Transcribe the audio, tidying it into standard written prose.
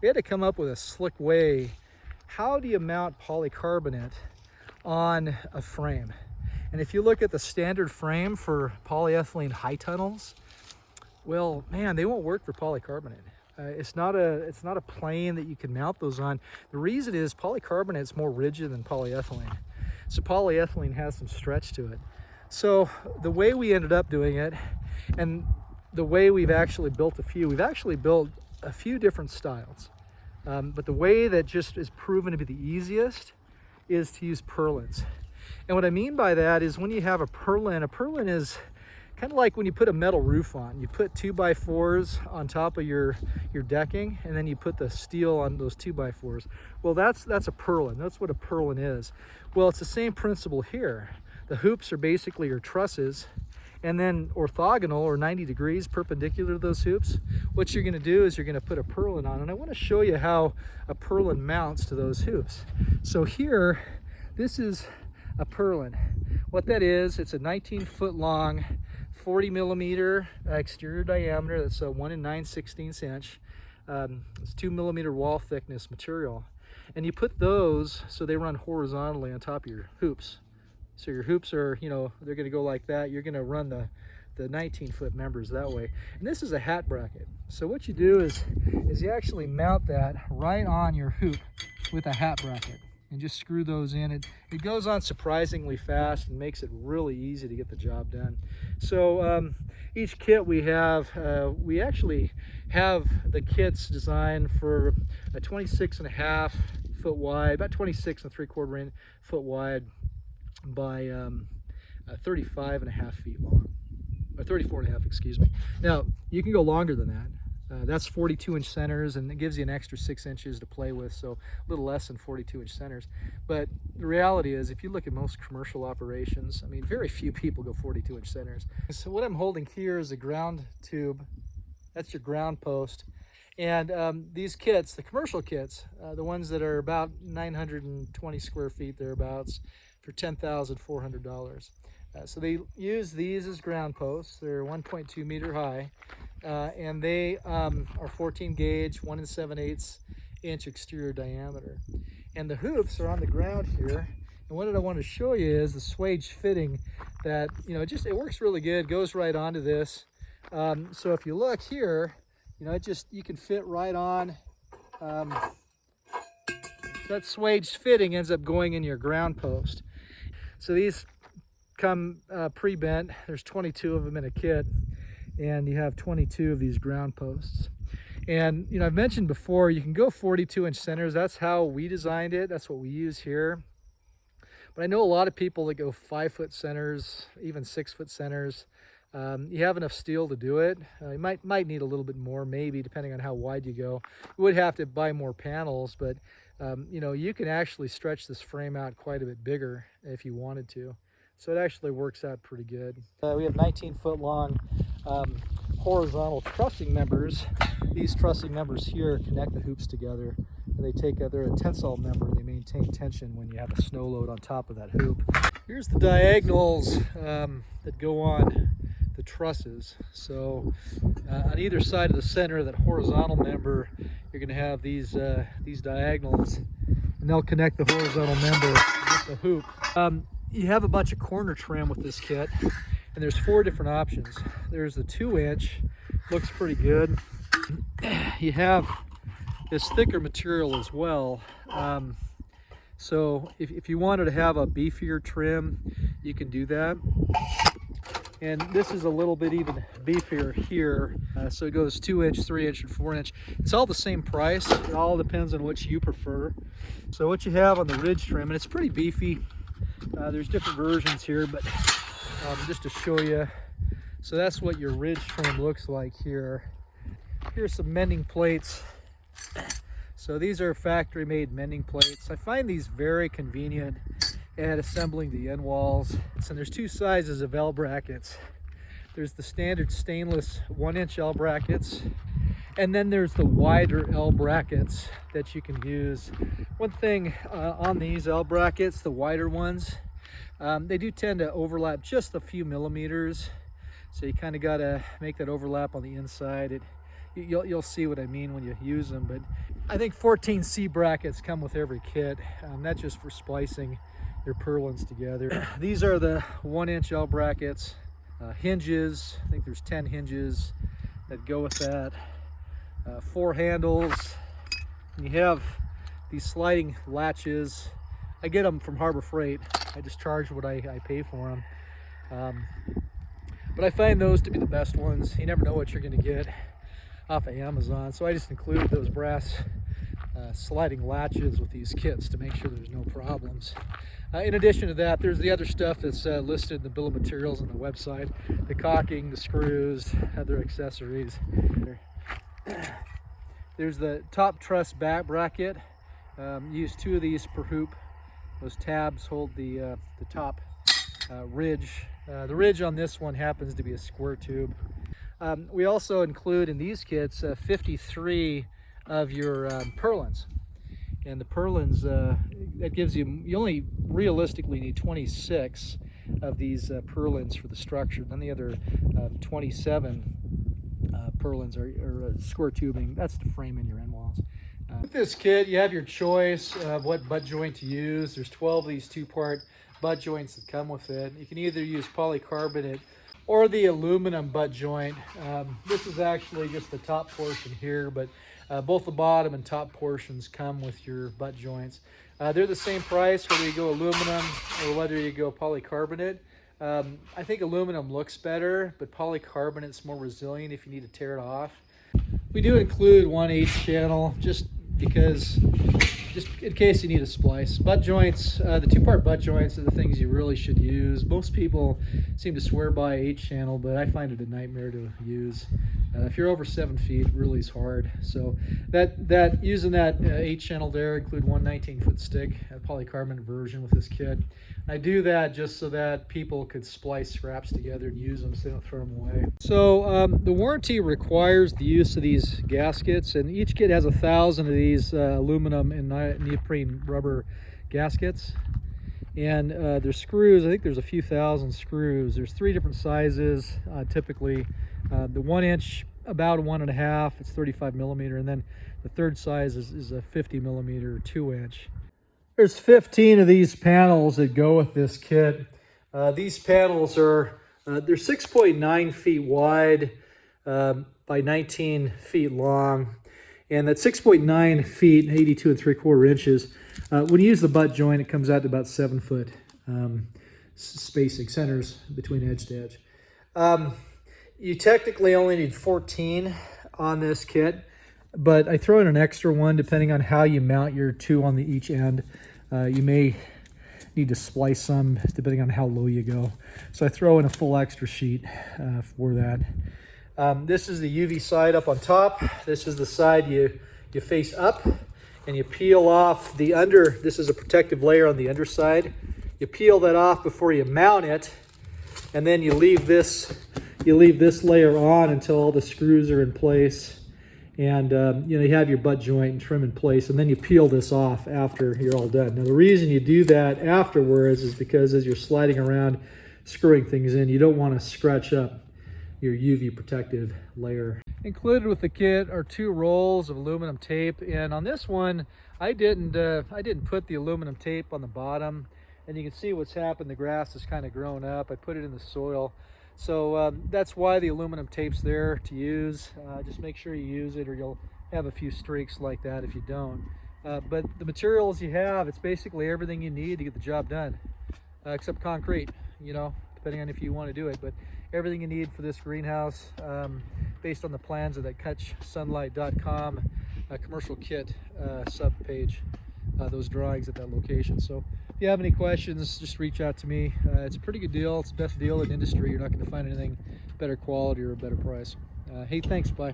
we had to come up with a slick way. How do you mount polycarbonate on a frame? And if you look at the standard frame for polyethylene high tunnels, well, man, they won't work for polycarbonate. It's not a plane that you can mount those on. The reason is polycarbonate is more rigid than polyethylene. So polyethylene has some stretch to it. So the way we ended up doing it, and the way we've actually built we've actually built a few different styles. But the way that just is proven to be the easiest is to use purlins. And what I mean by that is when you have a purlin is kind of like when you put a metal roof on. You put 2x4s on top of your decking, and then you put the steel on those 2x4s. Well, that's a purlin. That's what a purlin is. Well, it's the same principle here. The hoops are basically your trusses, and then orthogonal or 90 degrees perpendicular to those hoops. What you're going to do is you're going to put a purlin on, and I want to show you how a purlin mounts to those hoops. So here, this is a purlin. What that is, it's a 19-foot long, 40 millimeter exterior diameter. That's a 1 9/16 inch. It's 2 millimeter wall thickness material. And you put those so they run horizontally on top of your hoops. So your hoops are, you know, they're going to go like that. You're going to run the 19-foot members that way. And this is a hat bracket. So what you do is you actually mount that right on your hoop with a hat bracket and just screw those in. It goes on surprisingly fast and makes it really easy to get the job done. So each kit we actually have the kits designed for a 26.5 foot wide, about 26.75 foot wide by 35.5 feet long, or 34.5, excuse me. Now, you can go longer than that. That's 42-inch centers, and it gives you an extra 6 inches to play with, so a little less than 42-inch centers. But the reality is, if you look at most commercial operations, I mean, very few people go 42-inch centers. So what I'm holding here is a ground tube. That's your ground post. And these kits, the commercial kits, the ones that are about 920 square feet thereabouts, for $10,400. So they use these as ground posts. They're 1.2 meter high, and they are 14 gauge, 1 7/8 inch exterior diameter. And the hoops are on the ground here. And what I want to show you is the swage fitting that, you know, it works really good, goes right onto this. So if you look here, you know, you can fit right on. That swage fitting ends up going in your ground post. So these come pre-bent. There's 22 of them in a kit, and you have 22 of these ground posts. And, you know, I've mentioned before, you can go 42-inch centers. That's how we designed it. That's what we use here. But I know a lot of people that go 5-foot centers, even 6-foot centers. You have enough steel to do it. You might need a little bit more, maybe, depending on how wide you go. You would have to buy more panels, but you know, you can actually stretch this frame out quite a bit bigger if you wanted to. So it actually works out pretty good. We have 19-foot long horizontal trussing members. These trussing members here connect the hoops together, and they're a tensile member. They maintain tension when you have a snow load on top of that hoop. Here's the diagonals that go on the trusses. So on either side of the center of that horizontal member, you're going to have these diagonals, and they'll connect the horizontal member with the hoop. You have a bunch of corner trim with this kit, and there's 4 different options. There's the 2-inch, looks pretty good. You have this thicker material as well. So if you wanted to have a beefier trim, you can do that. And this is a little bit even beefier here. So it goes 2-inch, 3-inch, and 4-inch. It's all the same price. It all depends on which you prefer. So what you have on the ridge trim, and it's pretty beefy. There's different versions here, but just to show you. So that's what your ridge trim looks like here. Here's some mending plates. So these are factory made mending plates. I find these very convenient at assembling the end walls. And there's 2 sizes of L brackets. There's the standard stainless 1-inch L brackets, and then there's the wider L brackets that you can use. One thing on these L brackets, the wider ones, they do tend to overlap just a few millimeters. So you kind of got to make that overlap on the inside. you'll see what I mean when you use them. But I think 14 C brackets come with every kit. That's just for splicing your purlins together. These are the 1-inch L brackets, hinges. I think there's 10 hinges that go with that. 4 handles. And you have these sliding latches. I get them from Harbor Freight. I just charge what I pay for them. But I find those to be the best ones. You never know what you're going to get off of Amazon, so I just included those brass sliding latches with these kits to make sure there's no problems. In addition to that, there's the other stuff that's listed in the bill of materials on the website: the caulking, the screws, other accessories. There's the top truss back bracket. Use 2 of these per hoop. Those tabs hold the top ridge. The ridge on this one happens to be a square tube. We also include in these kits 53 of your purlins. And the purlins, that gives you only realistically need 26 of these purlins for the structure. Then the other 27 purlins are square tubing. That's to frame in your end walls. With this kit, you have your choice of what butt joint to use. There's 12 of these 2-part butt joints that come with it. You can either use polycarbonate or the aluminum butt joint. This is actually just the top portion here, but both the bottom and top portions come with your butt joints. They're the same price whether you go aluminum or whether you go polycarbonate. I think aluminum looks better, but polycarbonate's more resilient if you need to tear it off. We do include 1 8 channel just in case you need a splice. Butt joints, the 2-part butt joints are the things you really should use. Most people seem to swear by 8 channel, but I find it a nightmare to use. If you're over 7 feet, it really is hard. So using that 8 channel there, include 1 19-foot stick, a polycarbonate version with this kit. I do that just so that people could splice scraps together and use them so they don't throw them away. So the warranty requires the use of these gaskets, and each kit has 1,000 of these aluminum and neoprene rubber gaskets. And there's screws. I think there's a few thousand screws. There's 3 different sizes typically. The 1-inch, about 1.5, it's 35 millimeter, and then the 3rd size is a 50 millimeter 2-inch. There's 15 of these panels that go with this kit. These panels are they're 6.9 feet wide by 19 feet long, and that's 6.9 feet, 82 3/4 inches. When you use the butt joint, it comes out to about 7 foot spacing, centers between edge to edge. You technically only need 14 on this kit, but I throw in an extra one depending on how you mount your 2 on each end. You may need to splice some depending on how low you go. So I throw in a full extra sheet for that. This is the UV side up on top. This is the side you face up, and you peel off the under. This is a protective layer on the underside. You peel that off before you mount it, and then you leave this layer on until all the screws are in place. And you have your butt joint and trim in place, and then you peel this off after you're all done. Now the reason you do that afterwards is because as you're sliding around screwing things in, you don't want to scratch up your UV protective layer. Included with the kit are 2 rolls of aluminum tape, and on this one I didn't put the aluminum tape on the bottom, and you can see what's happened. The grass has kind of grown up. I put it in the soil. So that's why the aluminum tape's there to use. Just make sure you use it, or you'll have a few streaks like that if you don't. But the materials you have, it's basically everything you need to get the job done, except concrete, depending on if you want to do it. But everything you need for this greenhouse, based on the plans of that catchsunlight.com commercial kit sub-page, those drawings at that location. So if you have any questions, just reach out to me. It's a pretty good deal. It's the best deal in the industry. You're not going to find anything better quality or a better price. Hey, thanks. Bye.